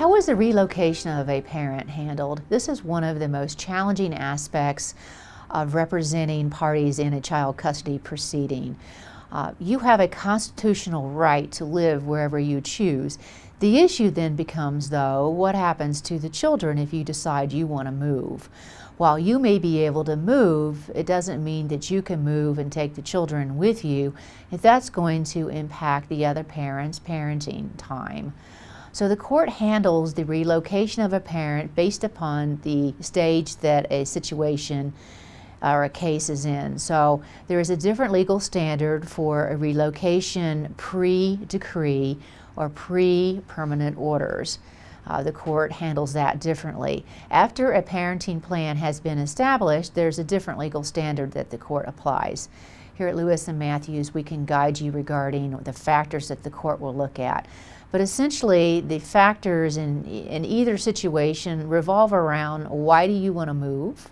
How is the relocation of a parent handled? This is one of the most challenging aspects of representing parties in a child custody proceeding. You have a constitutional right to live wherever you choose. The issue then becomes, though, what happens to the children if you decide you want to move? While you may be able to move, it doesn't mean that you can move and take the children with you if that's going to impact the other parent's parenting time. So the court handles the relocation of a parent based upon the stage that a situation or a case is in. So there is a different legal standard for a relocation pre-decree or pre-permanent orders. The court handles that differently. After a parenting plan has been established, there's a different legal standard that the court applies. Here at Lewis and Matthews, we can guide you regarding the factors that the court will look at. But essentially, the factors in either situation revolve around why do you want to move?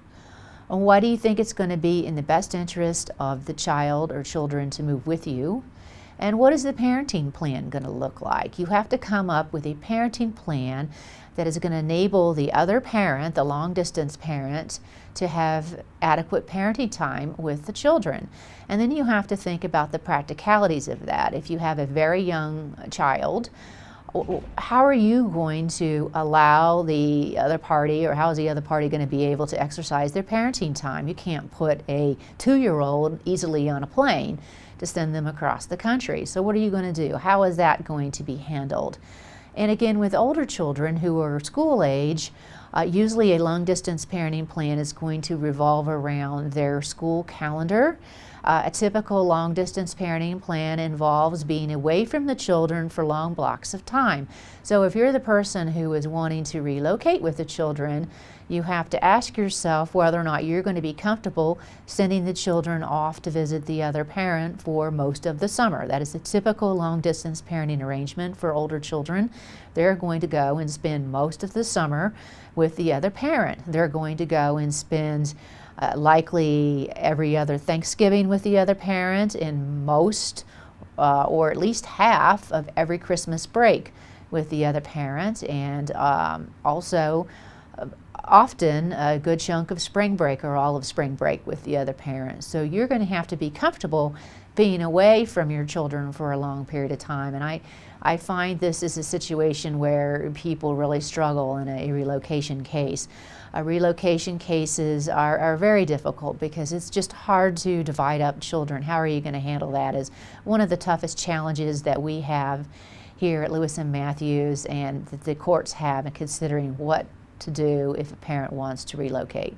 And why do you think it's going to be in the best interest of the child or children to move with you? And what is the parenting plan going to look like? You have to come up with a parenting plan that is going to enable the other parent, the long-distance parent, to have adequate parenting time with the children. And then you have to think about the practicalities of that. If you have a very young child, how are you going to allow the other party, or how is the other party going to be able to exercise their parenting time? You can't put a 2-year-old easily on a plane to send them across the country. So what are you going to do? How is that going to be handled? And again, with older children who are school age, usually a long-distance parenting plan is going to revolve around their school calendar. A typical long-distance parenting plan involves being away from the children for long blocks of time. So if you're the person who is wanting to relocate with the children, you have to ask yourself whether or not you're going to be comfortable sending the children off to visit the other parent for most of the summer. That is a typical long-distance parenting arrangement for older children. They're going to go and spend most of the summer with the other parent. They're going to go and spend likely every other Thanksgiving with the other parent, and most or at least half of every Christmas break with the other parent, and also often a good chunk of spring break or all of spring break with the other parent. So you're going to have to be comfortable being away from your children for a long period of time. And I find this is a situation where people really struggle in a relocation case. Relocation cases are very difficult because it's just hard to divide up children. How are you going to handle that is one of the toughest challenges that we have here at Lewis and Matthews, and that the courts have in considering what to do if a parent wants to relocate.